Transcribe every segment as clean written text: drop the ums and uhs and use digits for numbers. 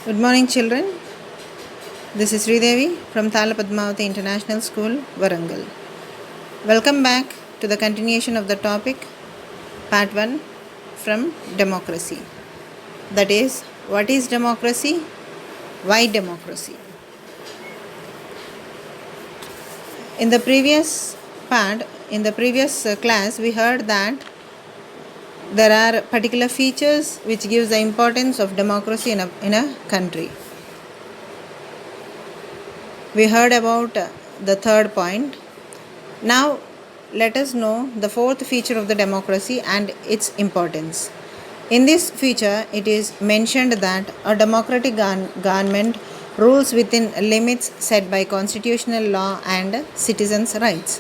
Good morning, children. This is Sridevi from Thala Padmavati International School, Warangal. Welcome back to the continuation of the topic, Part 1 from Democracy. That is, what is democracy? Why democracy? In the previous class, we heard that there are particular features which gives the importance of democracy in a country. We heard about the third point. Now let us know the fourth feature of the democracy and its importance. In this feature, it is mentioned that a democratic government rules within limits set by constitutional law and citizens' rights.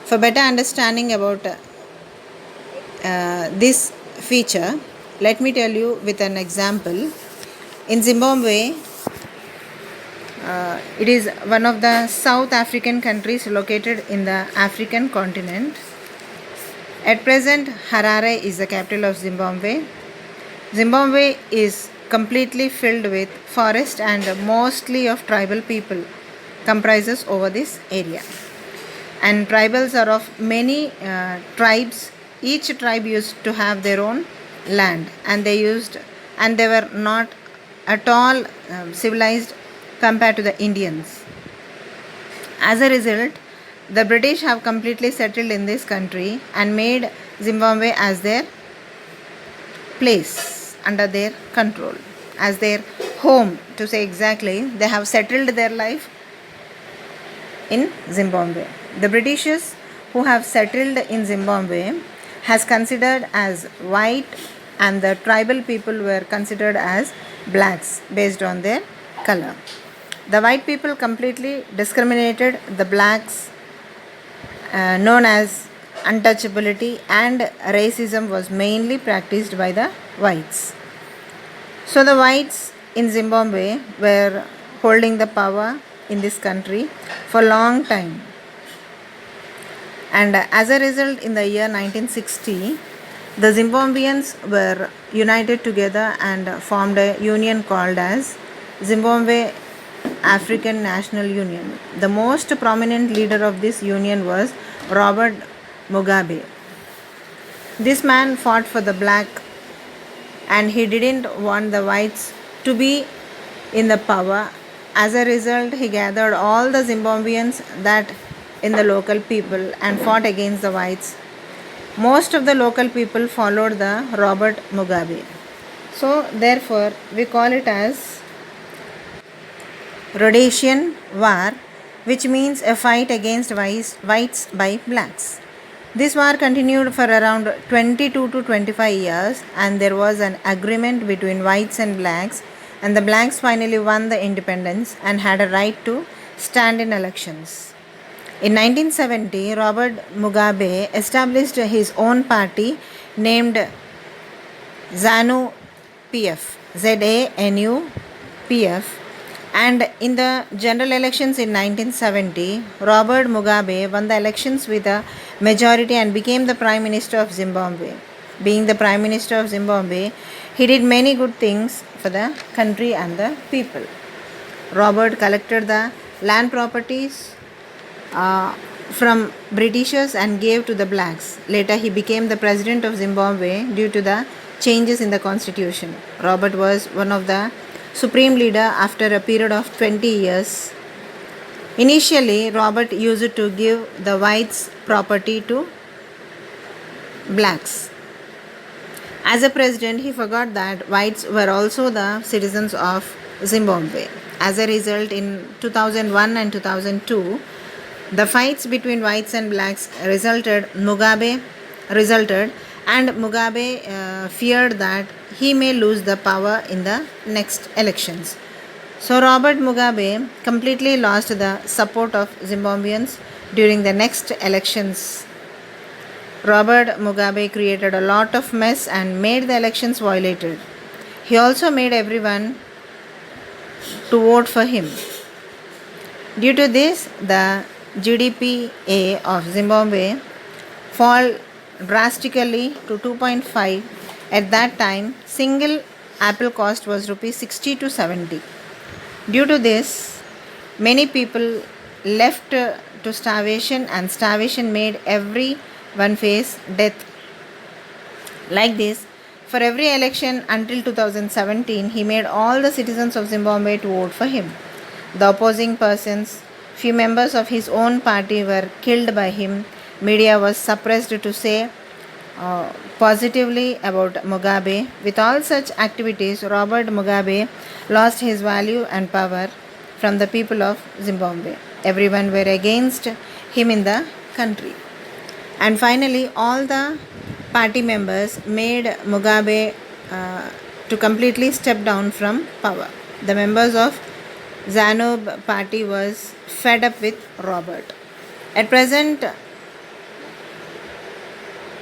For better understanding about this feature, let me tell you with an example. In Zimbabwe, it is one of the South African countries located in the African continent. At present, Harare is the capital of Zimbabwe. Zimbabwe is completely filled with forest and mostly of tribal people comprises over this area. And tribals are of many tribes. Each tribe used to have their own land, and they were not at all civilized compared to the Indians. As a result, the British have completely settled in this country and made Zimbabwe as their place, under their control, as their home, to say exactly. They have settled their life in Zimbabwe. The Britishers who have settled in Zimbabwe has considered as white, and the tribal people were considered as blacks based on their color. The white people completely discriminated the blacks, known as untouchability, and racism was mainly practiced by the whites. So the whites in Zimbabwe were holding the power in this country for a long time. And as a result, in the year 1960, the Zimbabweans were united together and formed a union called as Zimbabwe African National Union. The most prominent leader of this union was Robert Mugabe. This man fought for the black, and he didn't want the whites to be in the power. As a result, he gathered all the Zimbabweans that in the local people and fought against the whites. Most of the local people followed the Robert Mugabe. So therefore, we call it as Rhodesian War, which means a fight against whites by blacks. This war continued for around 22 to 25 years, and there was an agreement between whites and blacks, and the blacks finally won the independence and had a right to stand in elections. In 1970, Robert Mugabe established his own party named ZANU PF, ZANU PF. And in the general elections in 1970, Robert Mugabe won the elections with a majority and became the Prime Minister of Zimbabwe. Being the Prime Minister of Zimbabwe, he did many good things for the country and the people. Robert collected the land properties from Britishers and gave to the blacks. Later, he became the President of Zimbabwe due to the changes in the constitution. Robert was one of the supreme leader after a period of 20 years. Initially, Robert used to give the whites property to blacks. As a president, he forgot that whites were also the citizens of Zimbabwe. As a result, in 2001 and 2002, the fights between whites and blacks resulted, and Mugabe feared that he may lose the power in the next elections. So Robert Mugabe completely lost the support of Zimbabweans during the next elections. Robert Mugabe created a lot of mess and made the elections violated. He also made everyone to vote for him. Due to this, the GDP of Zimbabwe fall drastically to 2.5. At that time, single apple cost was rupees 60 to 70. Due to this, many people left to starvation, and starvation made everyone face death. Like this, for every election until 2017, he made all the citizens of Zimbabwe to vote for him. The opposing persons, few members of his own party were killed by him. Media was suppressed to say positively about Mugabe. With all such activities, Robert Mugabe lost his value and power from the people of Zimbabwe. Everyone were against him in the country. And finally, all the party members made Mugabe to completely step down from power. The members of ZANU party was fed up with Robert. At present,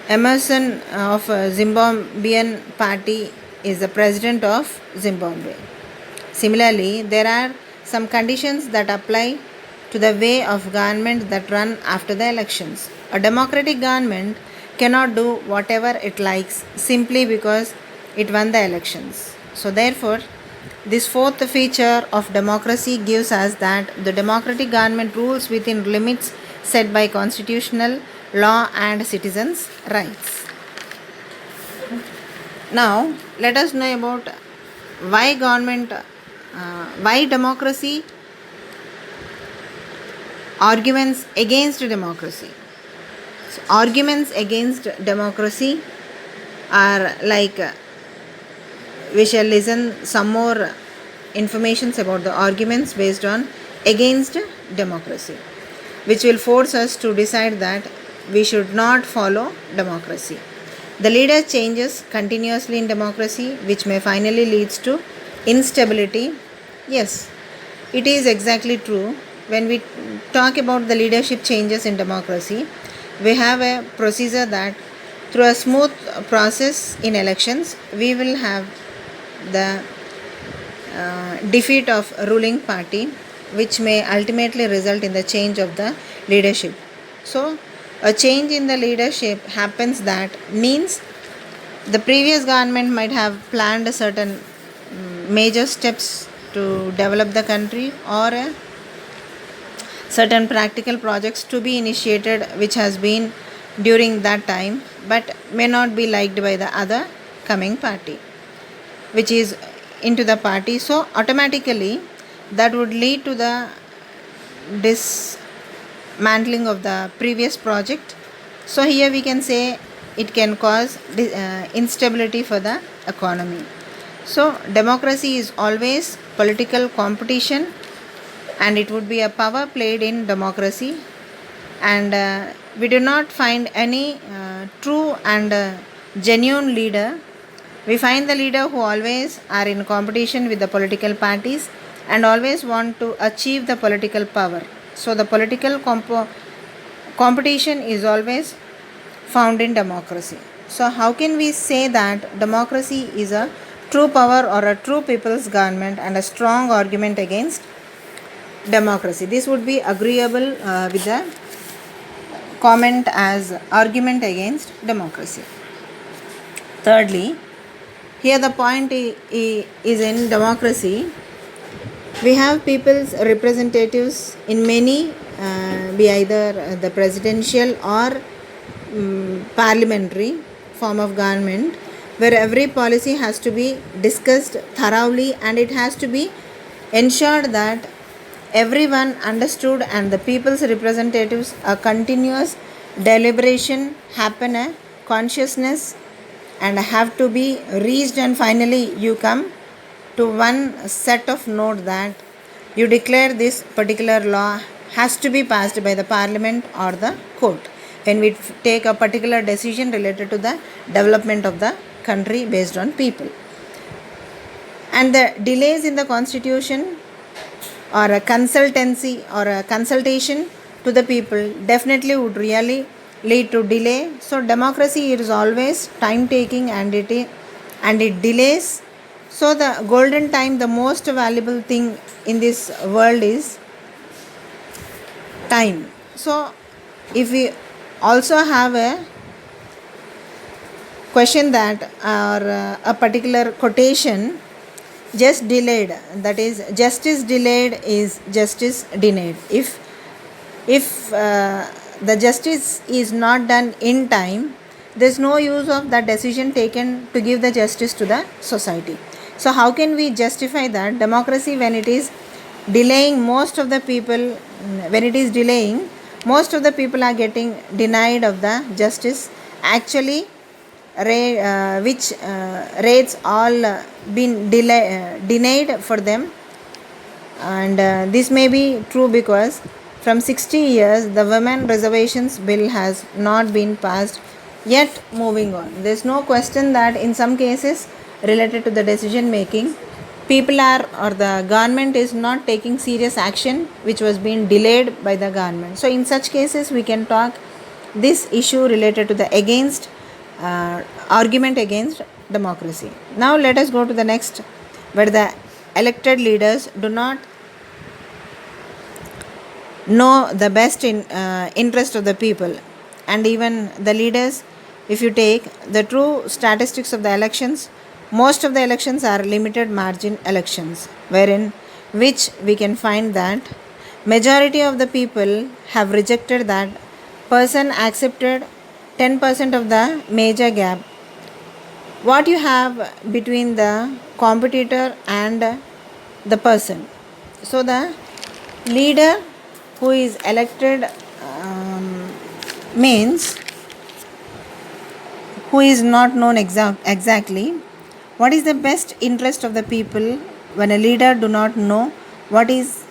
Emerson of Zimbabwean party is the president of Zimbabwe. Similarly, there are some conditions that apply to the way of government that run after the elections. A democratic government cannot do whatever it likes simply because it won the elections. So therefore, this fourth feature of democracy gives us that the democratic government rules within limits set by constitutional law and citizens' rights. Now, let us know about why democracy, arguments against democracy. So, arguments against democracy are like we shall listen some more informations about the arguments based on against democracy, which will force us to decide that we should not follow democracy. The leader changes continuously in democracy, which may finally leads to instability. Yes, it is exactly true. When we talk about the leadership changes in democracy, we have a procedure that through a smooth process in elections, we will have the defeat of ruling party, which may ultimately result in the change of the leadership. So, a change in the leadership happens, that means the previous government might have planned certain major steps to develop the country, or certain practical projects to be initiated which has been during that time, but may not be liked by the other coming party which is into the party. So automatically that would lead to the dismantling of the previous project. So here we can say it can cause instability for the economy. So democracy is always political competition, and it would be a power played in democracy, and we do not find any true and genuine leader. We find the leader who always are in competition with the political parties and always want to achieve the political power. So the political competition is always found in democracy. So how can we say that democracy is a true power or a true people's government and a strong argument against democracy? This would be agreeable with the comment as argument against democracy. Thirdly, here the point is in democracy, we have people's representatives in many, be either the presidential or parliamentary form of government, where every policy has to be discussed thoroughly and it has to be ensured that everyone understood, and the people's representatives, a continuous deliberation happen, a consciousness, and have to be reached, and finally you come to one set of note that you declare this particular law has to be passed by the parliament or the court when we take a particular decision related to the development of the country based on people. And the delays in the constitution or a consultancy or a consultation to the people definitely would really lead to delay. So democracy is always time taking, and it delays. So the golden time, the most valuable thing in this world is time. So if we also have a question that, or a particular quotation, just delayed, that is justice delayed is justice denied. If the justice is not done in time, there's no use of that decision taken to give the justice to the society. So how can we justify that democracy when it is delaying? Most of the people, when it is delaying, most of the people are getting denied of the justice, actually which rates all been denied for them. And this may be true because from 60 years the women reservations bill has not been passed yet. Moving on, there's no question that in some cases related to the decision making, people are, or the government is not taking serious action which was being delayed by the government. So in such cases we can talk this issue related to the against argument against democracy. Now let us go to the next, where the elected leaders do not know the best interest of the people. And even the leaders, if you take the true statistics of the elections, most of the elections are limited margin elections, wherein which we can find that majority of the people have rejected that person, accepted 10% of the major gap what you have between the competitor and the person. So the leader who is elected means who is not known exactly what is the best interest of the people. When a leader do not know what is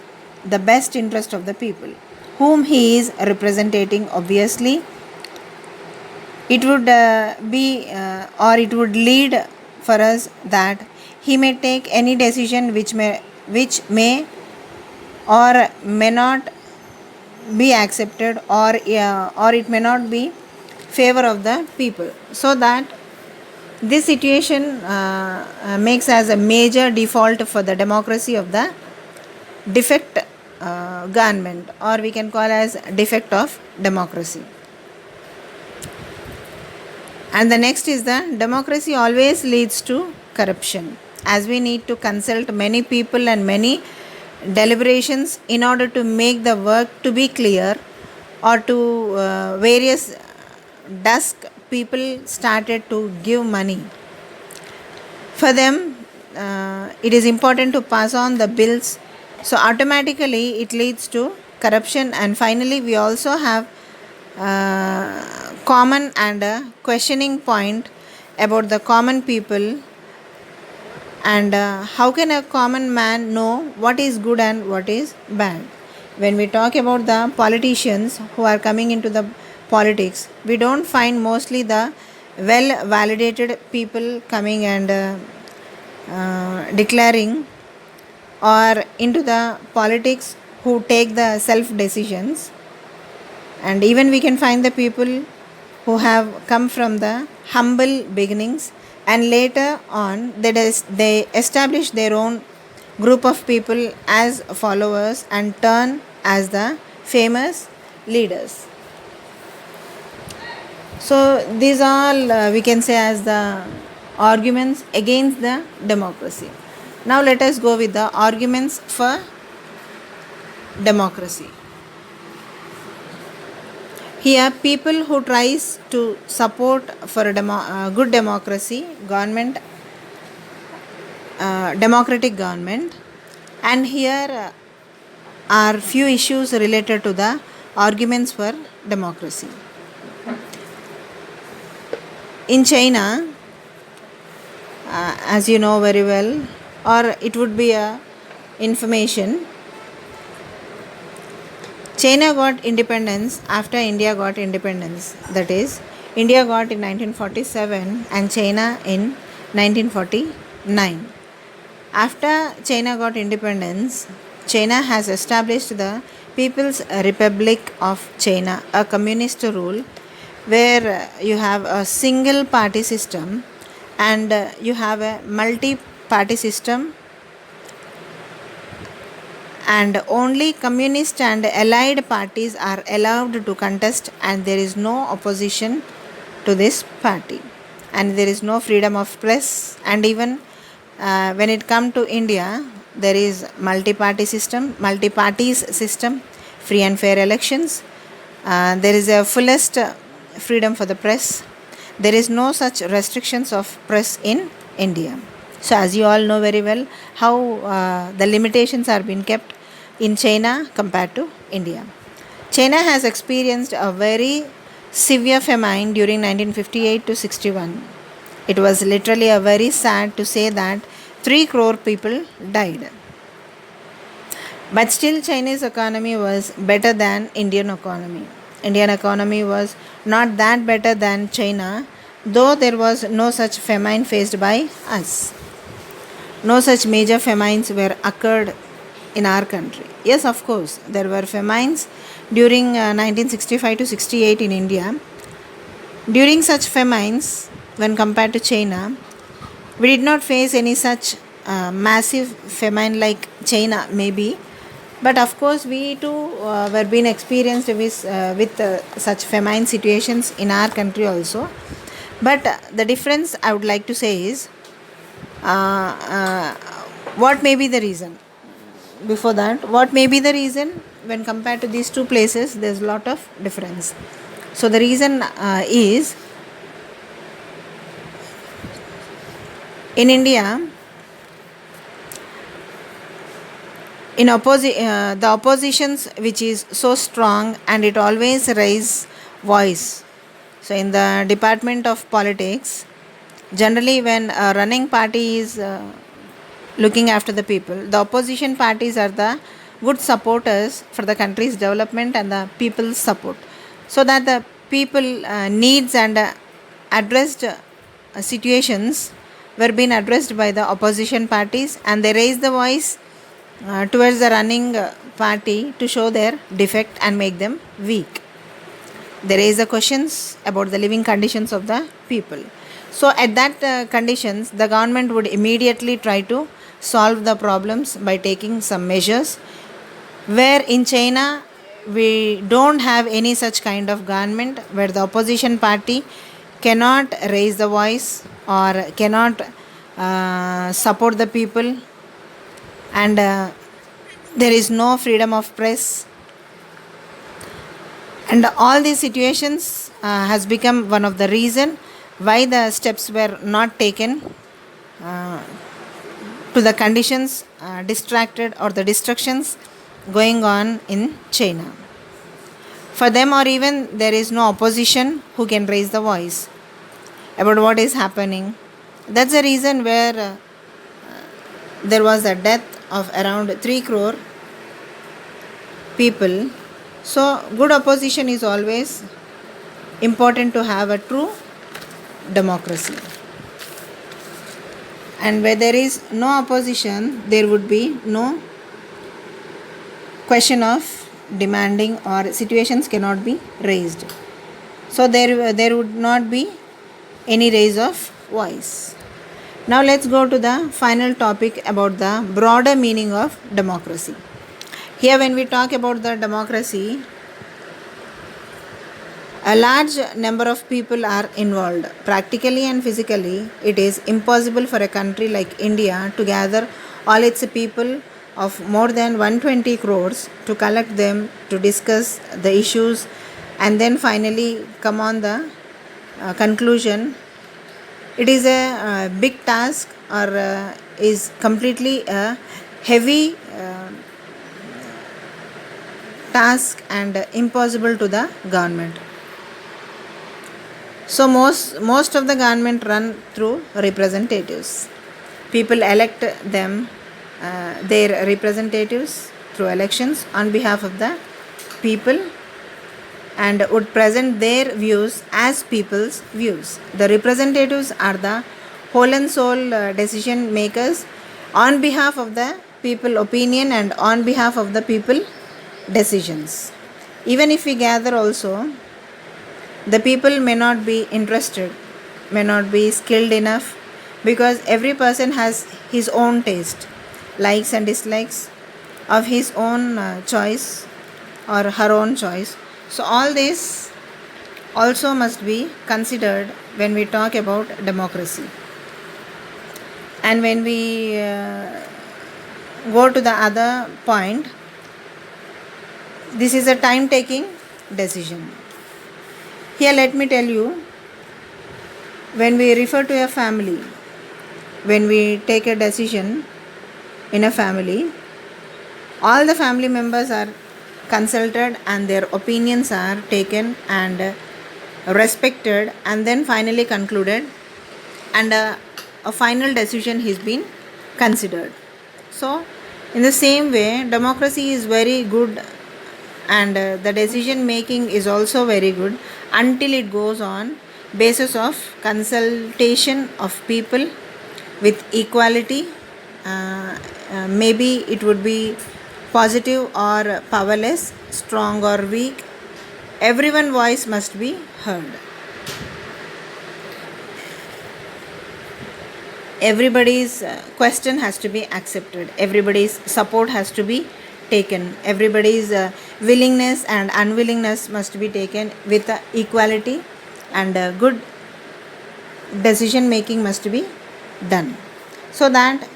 the best interest of the people whom he is representing, obviously it would be or it would lead for us that he may take any decision which may or may not be accepted, or it may not be favor of the people. So that this situation makes as a major default for the democracy of the defect government, or we can call as defect of democracy. And the next is the democracy always leads to corruption, as we need to consult many people and many deliberations in order to make the work to be clear, or to various dusk people started to give money for them. It is important to pass on the bills, so automatically it leads to corruption. And finally we also have common and questioning point about the common people. And how can a common man know what is good and what is bad? When we talk about the politicians who are coming into the politics, we don't find mostly the well validated people coming and declaring, or into the politics who take the self decisions. And even we can find the people who have come from the humble beginnings, and later on they establish their own group of people as followers and turn as the famous leaders. So these all we can say as the arguments against the democracy. Now let us go with the arguments for democracy. Here people who tries to support for a good democracy government, democratic government. And here are few issues related to the arguments for democracy. In China, as you know very well, or it would be a information, China got independence after India got independence. That is, India got in 1947 and China in 1949. After China got independence, China has established the People's Republic of China, a communist rule where you have a single party system and you have a multi-party system, and only communist and allied parties are allowed to contest, and there is no opposition to this party. and there is no freedom of press. And even when it come to India, there is multi-parties system, free and fair elections. There is a fullest freedom for the press. There is no such restrictions of press in India. So as you all know very well how the limitations are being kept in China compared to India. China has experienced a very severe famine during 1958 to 61. It was literally a very sad to say that 3 crore people died. But still Chinese economy was better than Indian economy. Indian economy was not that better than China, though there was no such famine faced by us. No such major famines were occurred in our country. Yes, of course, there were famines during 1965 to 68 in India. During such famines, when compared to China, we did not face any such massive famine like China maybe. But of course, we too were being experienced with such famine situations in our country also. But the difference I would like to say is what may be the reason. Before that, what may be the reason when compared to these two places? There's a lot of difference. So the reason is in India, the oppositions which is so strong and it always raise voice. So in the department of politics, generally when a running party is looking after the people, the opposition parties are the good supporters for the country's development and the people's support, so that the people needs and addressed situations were being addressed by the opposition parties, and they raise the voice towards the running party to show their defect and make them weak. They raise the questions about the living conditions of the people. So at that conditions, the government would immediately try to solve the problems by taking some measures. Where in China, we don't have any such kind of government where the opposition party cannot raise the voice or cannot support the people, and there is no freedom of press, and all these situations has become one of the reason why the steps were not taken to the conditions distracted or the destructions going on in China. For them, or even there is no opposition who can raise the voice about what is happening. That's the reason where there was a death of around 3 crore people. So good opposition is always important to have a true democracy. And where there is no opposition, there would be no question of demanding, or situations cannot be raised. So there would not be any raise of voice. Now let's go to the final topic about the broader meaning of democracy. Here when we talk about the democracy, a large number of people are involved. Practically and physically, it is impossible for a country like India to gather all its people of more than 120 crores, to collect them, to discuss the issues, and then finally come on the conclusion. It is a big task, or is completely a heavy task and impossible to the government. So most of the government run through representatives. People elect them, their representatives, through elections on behalf of the people, and would present their views as people's views. The representatives are the whole and soul decision makers on behalf of the people opinion and on behalf of the people decisions. Even if we gather also, the people may not be interested, may not be skilled enough, because every person has his own taste, likes and dislikes of his own choice or her own choice. So all also must be considered when we talk about democracy. And when we go to the other point, this is a time taking decision. Here, let me tell you, when we refer to a family, when we take a decision in a family, all the family members are consulted and their opinions are taken and respected and then finally concluded, and a final decision has been considered. So in the same way, democracy is very good, and the decision making is also very good until it goes on basis of consultation of people with equality. Maybe it would be positive or powerless, strong or weak. Everyone's voice must be heard. Everybody's question has to be accepted. Everybody's support has to be taken. Everybody's willingness and unwillingness must be taken with equality, and good decision making must be done, so that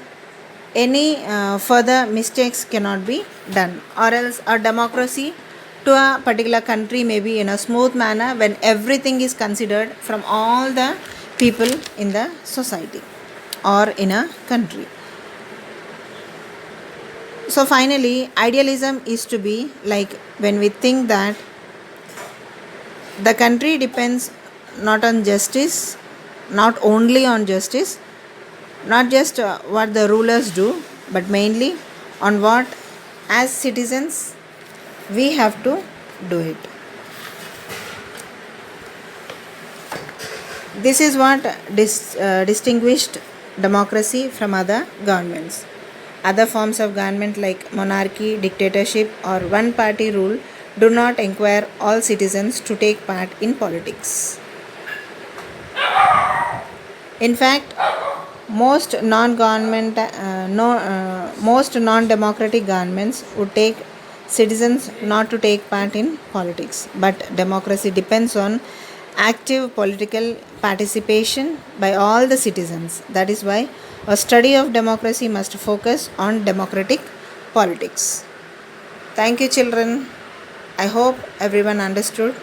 any further mistakes cannot be done, or else a democracy to a particular country may be in a smooth manner when everything is considered from all the people in the society or in a country. So finally, idealism is to be like when we think that the country depends not on justice, not only on justice, not just what the rulers do, but mainly on what as citizens we have to do it. This is what distinguished democracy from other governments. Other forms of government like monarchy, dictatorship, or one party rule do not require all citizens to take part in politics. In fact, most most non-democratic governments would take citizens not to take part in politics, but democracy depends on active political participation by all the citizens. That is why a study of democracy must focus on democratic politics. Thank you, children. I hope everyone understood.